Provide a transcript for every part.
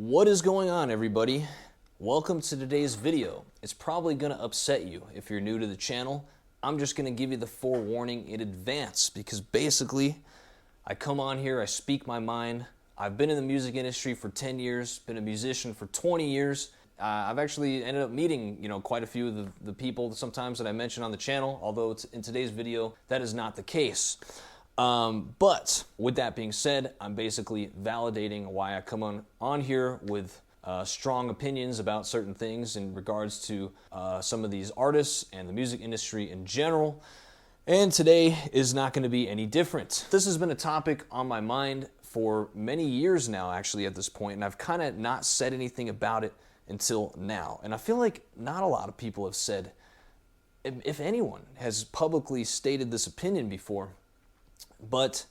What is going on, everybody? Welcome to today's video. It's probably going to upset you if you're new to the channel. I'm just going to give you the forewarning in advance because basically I come on here, I speak my mind. I've been in the music industry for 10 years, been a musician for 20 years. I've actually ended up meeting, quite a few of the people sometimes that I mention on the channel, although in today's video, that is not the case. But with that being said, I'm basically validating why I come on here with strong opinions about certain things in regards to some of these artists and the music industry in general. And today is not going to be any different. This has been a topic on my mind for many years now, actually, at this point, and I've kind of not said anything about it until now. And I feel like not a lot of people have said, if anyone has publicly stated this opinion before. But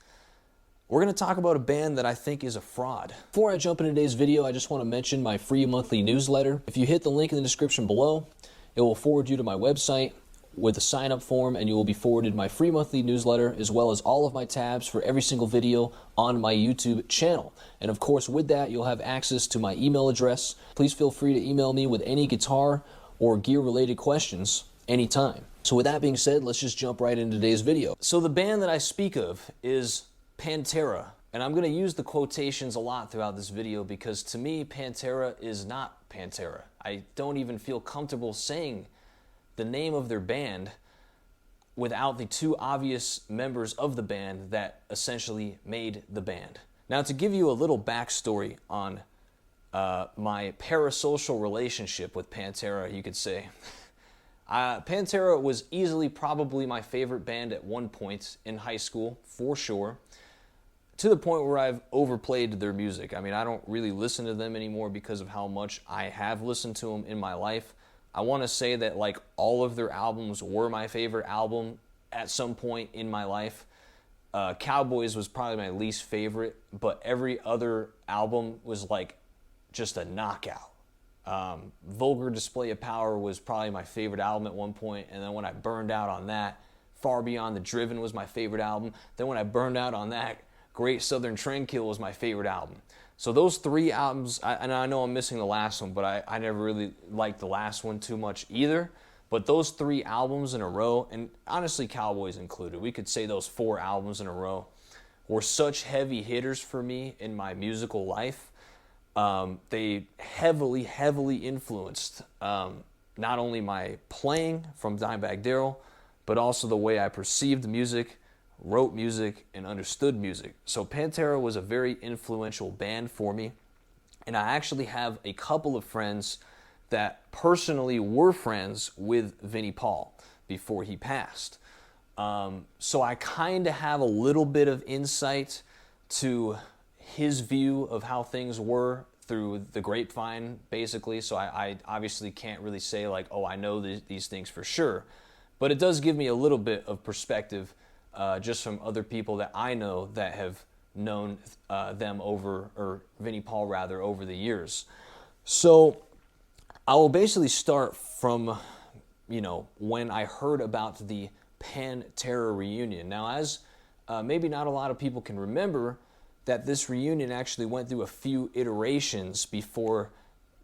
we're going to talk about a band that I think is a fraud. Before I jump into today's video, I just want to mention my free monthly newsletter. If you hit the link in the description below, it will forward you to my website with a sign-up form, and you will be forwarded my free monthly newsletter as well as all of my tabs for every single video on my YouTube channel. And of course, with that, you'll have access to my email address. Please feel free to email me with any guitar or gear-related questions anytime. So with that being said, let's just jump right into today's video. So the band that I speak of is Pantera, and I'm going to use the quotations a lot throughout this video because to me, Pantera is not Pantera. I don't even feel comfortable saying the name of their band without the two obvious members of the band that essentially made the band. Now, to give you a little backstory on my parasocial relationship with Pantera, you could say. Pantera was easily probably my favorite band at one point in high school, for sure, to the point where I've overplayed their music. I mean, I don't really listen to them anymore because of how much I have listened to them in my life. I want to say that like all of their albums were my favorite album at some point in my life. Cowboys was probably my least favorite, but every other album was like just a knockout. Vulgar Display of Power was probably my favorite album at one point, and then when I burned out on that, Far Beyond the Driven was my favorite album. Then when I burned out on that, Great Southern Trendkill was my favorite album. So those three albums, and I know I'm missing the last one, but I never really liked the last one too much either. But those three albums in a row, and honestly Cowboys included, we could say those 4 albums in a row, were such heavy hitters for me in my musical life. They heavily influenced not only my playing from Dimebag Darrell, but also the way I perceived music, wrote music, and understood music. So Pantera was a very influential band for me, and I actually have a couple of friends that personally were friends with Vinnie Paul before he passed. So I kind of have a little bit of insight to his view of how things were through the grapevine, basically. So I obviously can't really say like, oh, I know these things for sure. But it does give me a little bit of perspective just from other people that I know that have known them or Vinnie Paul rather, over the years. So I will basically start from, when I heard about the Pantera reunion. Now, as maybe not a lot of people can remember, that this reunion actually went through a few iterations before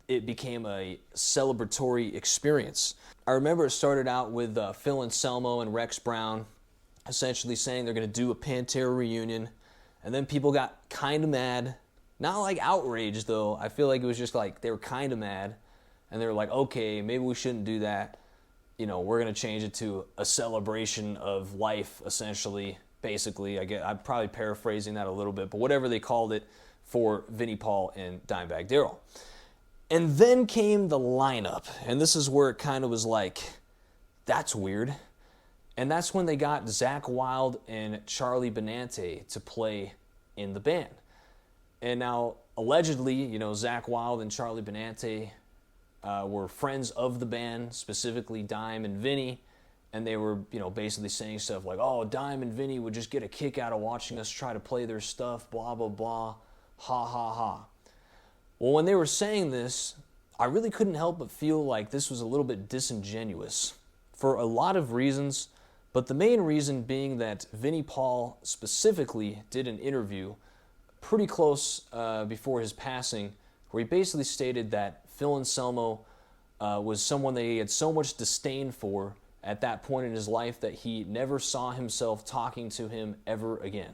it became a celebratory experience. I remember it started out with Phil Anselmo and Rex Brown essentially saying they're going to do a Pantera reunion, and then people got kind of mad. Not like outraged, though. I feel like it was just like they were kind of mad, and they were like, okay, maybe we shouldn't do that. We're going to change it to a celebration of life, essentially. Basically, I'm probably paraphrasing that a little bit, but whatever they called it for Vinnie Paul and Dimebag Darrell. And then came the lineup, and this is where it kind of was like, that's weird. And that's when they got Zakk Wylde and Charlie Benante to play in the band. And now, allegedly, Zakk Wylde and Charlie Benante were friends of the band, specifically Dime and Vinnie. And they were, basically saying stuff like, oh, Dime and Vinnie would just get a kick out of watching us try to play their stuff, blah, blah, blah, ha, ha, ha. Well, when they were saying this, I really couldn't help but feel like this was a little bit disingenuous for a lot of reasons, but the main reason being that Vinnie Paul specifically did an interview pretty close before his passing where he basically stated that Phil Anselmo was someone that he had so much disdain for at that point in his life that he never saw himself talking to him ever again.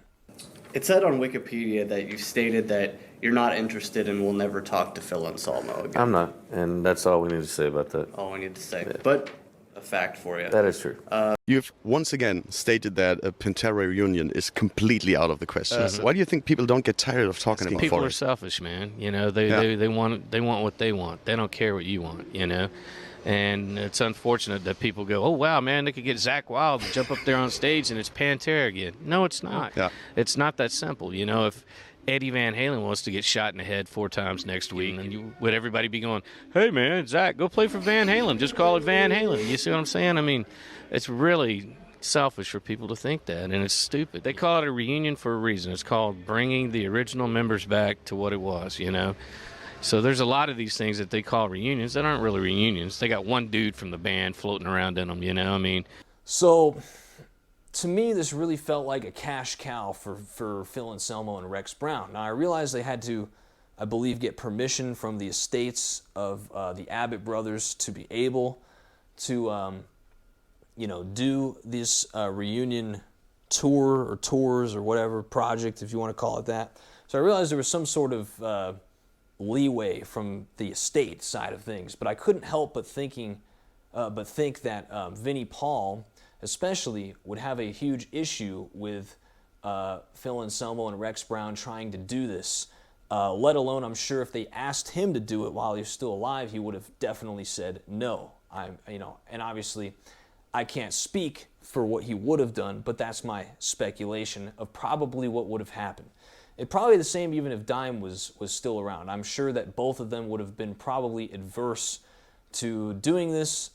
It said on Wikipedia that you stated that you're not interested and will never talk to Phil Anselmo again. I'm not, and that's all we need to say about that. All we need to say. Yeah. But a fact for you. That is true. You've once again stated that a Pantera reunion is completely out of the question. Why do you think people don't get tired of talking about it? People are selfish, man. You know, they want what they want. They don't care what you want, you know. And it's unfortunate that people go, oh, wow, man, they could get Zakk Wylde to jump up there on stage and it's Pantera again. No, it's not. Yeah. It's not that simple. You know, if Eddie Van Halen wants to get shot in the head 4 times next week, and would everybody be going, hey, man, Zakk, go play for Van Halen. Just call it Van Halen. You see what I'm saying? I mean, it's really selfish for people to think that, and it's stupid. They call it a reunion for a reason. It's called bringing the original members back to what it was, you know. So there's a lot of these things that they call reunions that aren't really reunions. They got one dude from the band floating around in them, you know. I mean, so to me, this really felt like a cash cow for Phil Anselmo and Rex Brown. Now, I realized they had to, I believe, get permission from the estates of the Abbott brothers to be able to, you know, do this reunion tour or tours or whatever project, if you want to call it that. So I realized there was some sort of leeway from the estate side of things, but I couldn't help but think that Vinnie Paul especially would have a huge issue with Phil Anselmo and Rex Brown trying to do this, let alone I'm sure if they asked him to do it while he was still alive, he would have definitely said no. And obviously I can't speak for what he would have done, but that's my speculation of probably what would have happened. It'd probably be the same even if Dime was still around. I'm sure that both of them would have been probably adverse to doing this,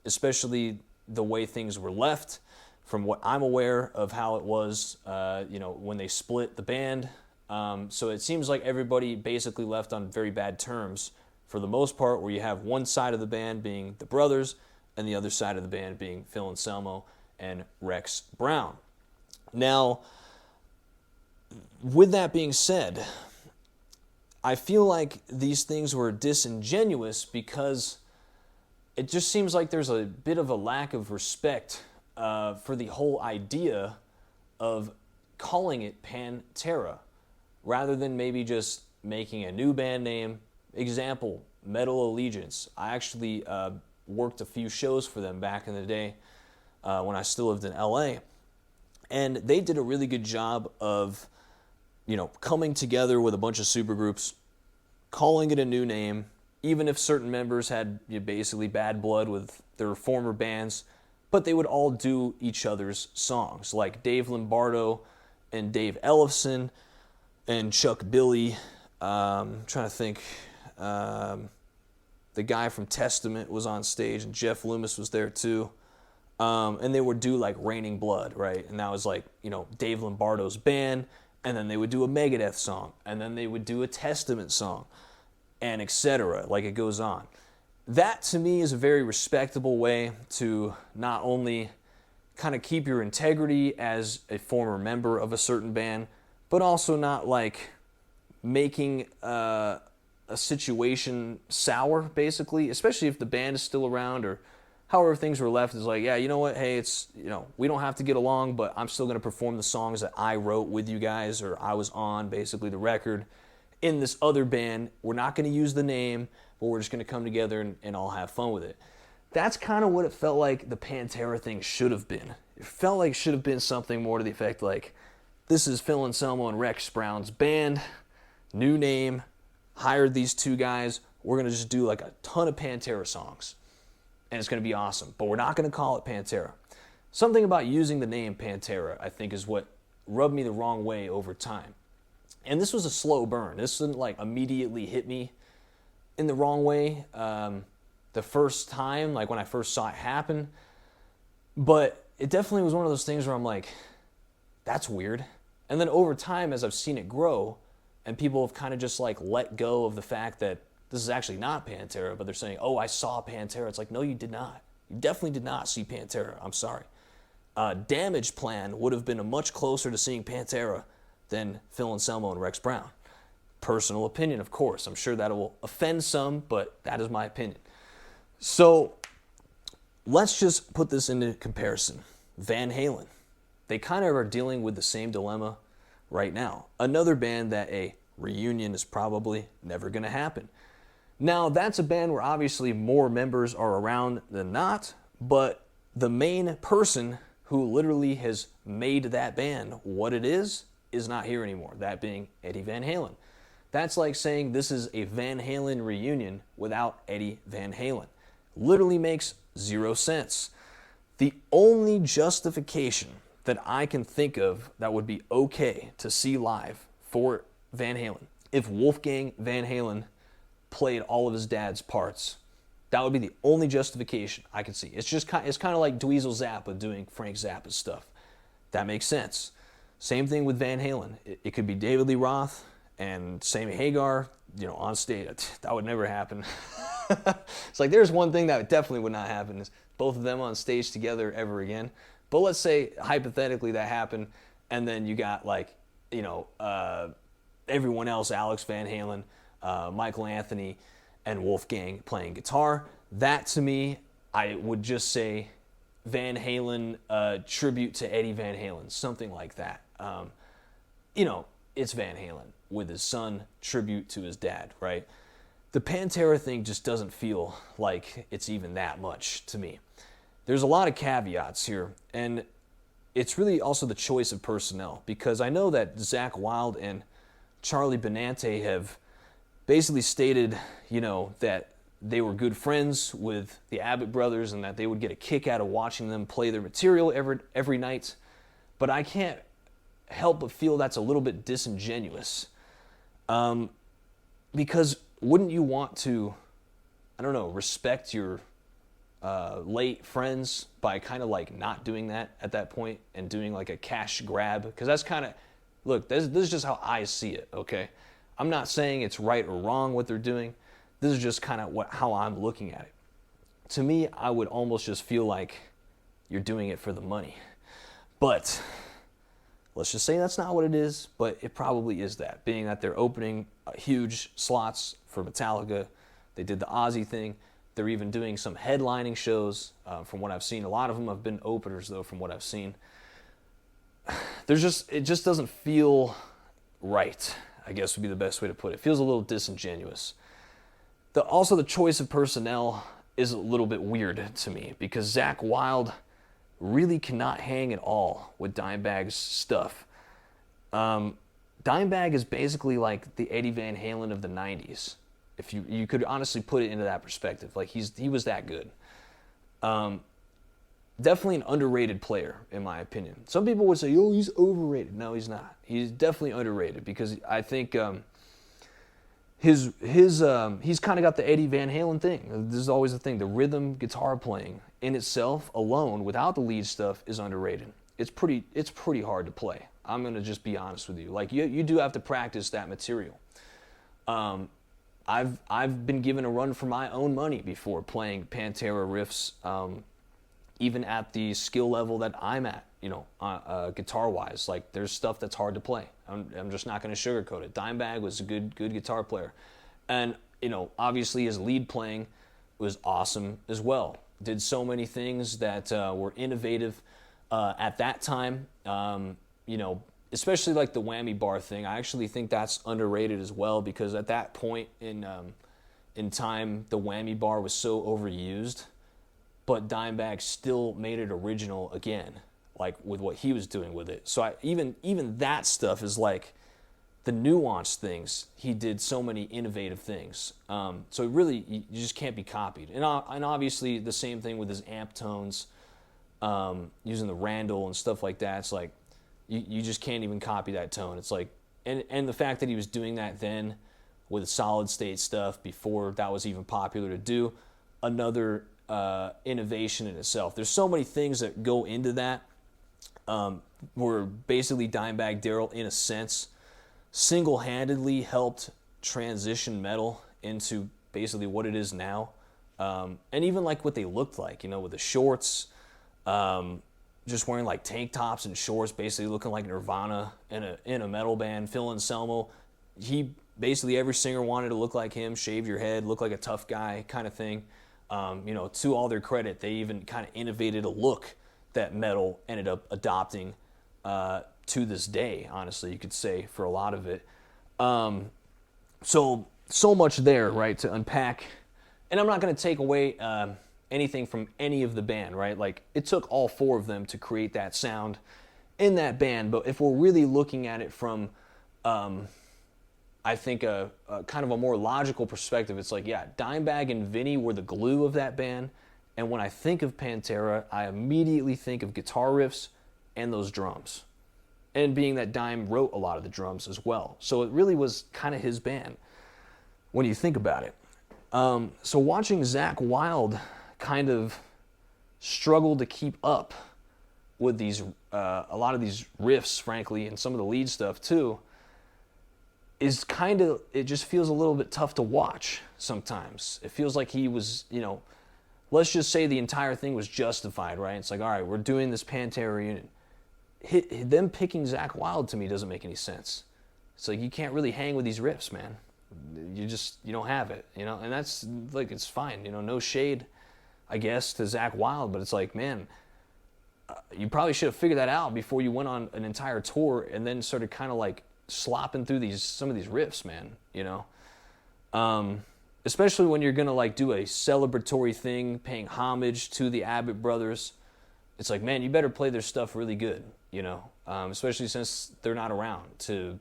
especially the way things were left, from what I'm aware of how it was, when they split the band. So it seems like everybody basically left on very bad terms for the most part, where you have one side of the band being the brothers and the other side of the band being Phil Anselmo and Rex Brown. Now, with that being said, I feel like these things were disingenuous because it just seems like there's a bit of a lack of respect for the whole idea of calling it Pantera rather than maybe just making a new band name. Example, Metal Allegiance. I actually worked a few shows for them back in the day when I still lived in LA, and they did a really good job of coming together with a bunch of supergroups, calling it a new name, even if certain members had basically bad blood with their former bands, but they would all do each other's songs, like Dave Lombardo and Dave Ellefson and Chuck Billy. I'm trying to think. The guy from Testament was on stage, and Jeff Loomis was there too. And they would do like Raining Blood, right? And that was like, Dave Lombardo's band. And then they would do a Megadeth song, and then they would do a Testament song, and etc. Like it goes on. That to me is a very respectable way to not only kind of keep your integrity as a former member of a certain band, but also not like making a situation sour, basically, especially if the band is still around or however things were left is like, yeah, you know what, hey, it's, we don't have to get along, but I'm still going to perform the songs that I wrote with you guys, or I was on, basically, the record in this other band. We're not going to use the name, but we're just going to come together and all have fun with it. That's kind of what it felt like the Pantera thing should have been. It felt like it should have been something more to the effect like, this is Phil Anselmo and Rex Brown's band, new name, hired these two guys, we're going to just do like a ton of Pantera songs. And it's going to be awesome. But we're not going to call it Pantera. Something about using the name Pantera, I think, is what rubbed me the wrong way over time. And this was a slow burn. This didn't like immediately hit me in the wrong way the first time, like when I first saw it happen. But it definitely was one of those things where I'm like, that's weird. And then over time, as I've seen it grow, and people have kind of just like let go of the fact that this is actually not Pantera, but they're saying, oh, I saw Pantera. It's like, no, you did not. You definitely did not see Pantera. I'm sorry. Damage Plan would have been much closer to seeing Pantera than Phil Anselmo and Rex Brown. personal opinion, of course. I'm sure that will offend some, but that is my opinion. So let's just put this into comparison. Van Halen. They kind of are dealing with the same dilemma right now. Another band that a reunion is probably never going to happen. Now, that's a band where obviously more members are around than not, but the main person who literally has made that band what it is not here anymore, that being Eddie Van Halen. That's like saying this is a Van Halen reunion without Eddie Van Halen. Literally makes zero sense. The only justification that I can think of that would be okay to see live for Van Halen, if Wolfgang Van Halen played all of his dad's parts, that would be the only justification I could see. It's kind of like Dweezil Zappa doing Frank Zappa's stuff. That makes sense. Same thing with Van Halen. It could be David Lee Roth and Sammy Hagar, on stage. That would never happen. It's like there's one thing that definitely would not happen is both of them on stage together ever again. But let's say hypothetically that happened, and then you got everyone else, Alex Van Halen, Michael Anthony, and Wolfgang playing guitar. That to me, I would just say Van Halen tribute to Eddie Van Halen, something like that. It's Van Halen with his son, tribute to his dad, right? The Pantera thing just doesn't feel like it's even that much to me. There's a lot of caveats here, and it's really also the choice of personnel, because I know that Zakk Wylde and Charlie Benante have basically stated, that they were good friends with the Abbott brothers and that they would get a kick out of watching them play their material every night. But I can't help but feel that's a little bit disingenuous. Because wouldn't you want to, respect your late friends by kind of like not doing that at that point and doing like a cash grab? Because that's kind of, look, this is just how I see it, okay? I'm not saying it's right or wrong what they're doing. This is just kind of how I'm looking at it. To me, I would almost just feel like you're doing it for the money. But let's just say that's not what it is, but it probably is that, being that they're opening huge slots for Metallica. They did the Ozzy thing. They're even doing some headlining shows from what I've seen. A lot of them have been openers, though, from what I've seen. It just doesn't feel right, I guess would be the best way to put it. It feels a little disingenuous. Also, the choice of personnel is a little bit weird to me, because Zakk Wylde really cannot hang at all with Dimebag's stuff. Dimebag is basically like the Eddie Van Halen of the 90s. If you could honestly put it into that perspective. Like he was that good. Definitely an underrated player, in my opinion. Some people would say, oh, he's overrated. No, he's not. He's definitely underrated, because I think he's kind of got the Eddie Van Halen thing. This is always the thing. The rhythm guitar playing in itself alone, without the lead stuff, is underrated. It's pretty hard to play. I'm going to just be honest with you. Like, you do have to practice that material. I've been given a run for my own money before playing Pantera riffs, even at the skill level that I'm at, guitar-wise. Like, there's stuff that's hard to play. I'm just not going to sugarcoat it. Dimebag was a good guitar player. And, obviously his lead playing was awesome as well. Did so many things that were innovative at that time. Especially like the whammy bar thing. I actually think that's underrated as well, because at that point in time, the whammy bar was so overused, but Dimebag still made it original again, like with what he was doing with it. So even that stuff is like the nuanced things. He did so many innovative things. So really, you just can't be copied. And obviously the same thing with his amp tones, using the Randall and stuff like that. It's like, you just can't even copy that tone. It's like, and the fact that he was doing that then with solid state stuff before that was even popular to do, another innovation in itself. There's so many things that go into that, where basically Dimebag Darrell, in a sense, single-handedly helped transition metal into basically what it is now. And even like what they looked like, with the shorts, just wearing like tank tops and shorts, basically looking like Nirvana in a metal band. Phil Anselmo, he basically every singer wanted to look like him, shave your head, look like a tough guy kind of thing. To all their credit, they even kind of innovated a look that metal ended up adopting to this day, honestly, you could say, for a lot of it. So much there, right, to unpack. And I'm not going to take away anything from any of the band, right? Like, it took all 4 of them to create that sound in that band. But if we're really looking at it from, I think, a kind of a more logical perspective, it's like, yeah, Dimebag and Vinny were the glue of that band. And when I think of Pantera, I immediately think of guitar riffs and those drums. And being that Dime wrote a lot of the drums as well. So it really was kind of his band when you think about it. So watching Zakk Wylde kind of struggle to keep up with these, a lot of these riffs, frankly, and some of the lead stuff too, is kind of, it just feels a little bit tough to watch sometimes. It feels like he was, let's just say the entire thing was justified, right? It's like, all right, we're doing this Pantera reunion. Them picking Zakk Wylde to me doesn't make any sense. It's like, you can't really hang with these riffs, man. You don't have it, and that's, like, it's fine, no shade, I guess, to Zakk Wylde, but it's like, man, you probably should have figured that out before you went on an entire tour and then started kind of like slopping through some of these riffs, man, especially when you're gonna like do a celebratory thing, paying homage to the Abbott brothers. It's like, man, you better play their stuff really good, especially since they're not around to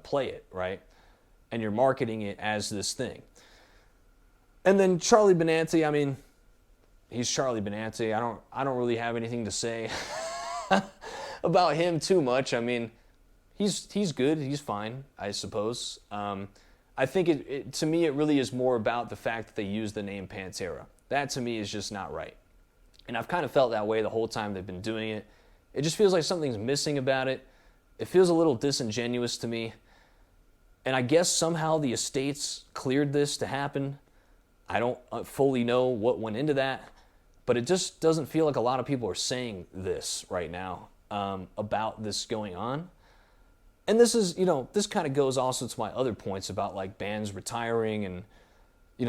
play it, right? And you're marketing it as this thing. And then Charlie Benante, I mean, he's Charlie Benante. I don't really have anything to say about him too much. I mean, he's good. He's fine, I suppose. I think to me, it really is more about the fact that they use the name Pantera. That to me is just not right. And I've kind of felt that way the whole time they've been doing it. It just feels like something's missing about it. It feels a little disingenuous to me. And I guess somehow the estates cleared this to happen. I don't fully know what went into that, but it just doesn't feel like a lot of people are saying this right now about this going on. And this is, this kind of goes also to my other points about like bands retiring and,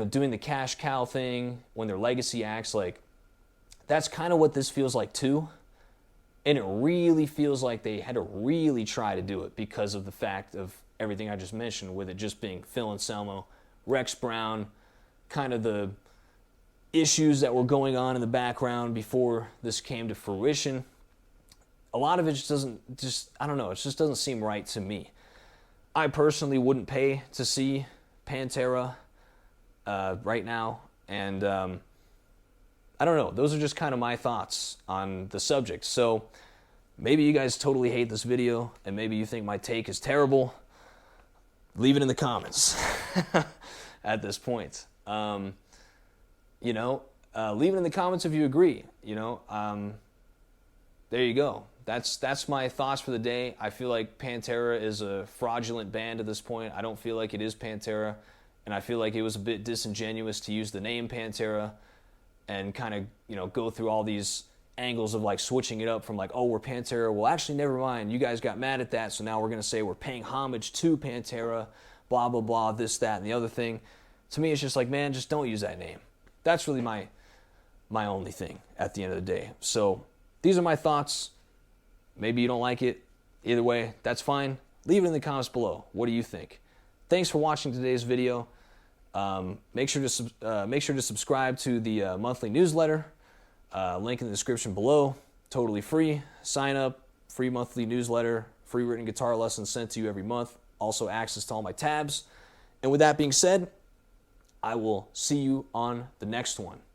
doing the cash cow thing when they're legacy acts. Like, that's kind of what this feels like too. And it really feels like they had to really try to do it because of the fact of everything I just mentioned, with it just being Phil Anselmo, Rex Brown, kind of the issues that were going on in the background before this came to fruition. A lot of it I don't know, it just doesn't seem right to me. I personally wouldn't pay to see Pantera right now, and I don't know, those are just kind of my thoughts on the subject. So maybe you guys totally hate this video, and maybe you think my take is terrible. Leave it in the comments at this point. Leave it in the comments if you agree. There you go. That's my thoughts for the day. I feel like Pantera is a fraudulent band at this point. I don't feel like it is Pantera, and I feel like it was a bit disingenuous to use the name Pantera and kind of, go through all these angles of like switching it up from like, oh, we're Pantera. Well, actually, never mind. You guys got mad at that, so now we're going to say we're paying homage to Pantera, blah, blah, blah, this, that, and the other thing. To me, it's just like, man, just don't use that name. That's really my only thing at the end of the day. So these are my thoughts. Maybe you don't like it. Either way, that's fine. Leave it in the comments below. What do you think? Thanks for watching today's video. Make sure to subscribe to the monthly newsletter. Link in the description below. Totally free. Sign up. Free monthly newsletter. Free written guitar lessons sent to you every month. Also access to all my tabs. And with that being said, I will see you on the next one.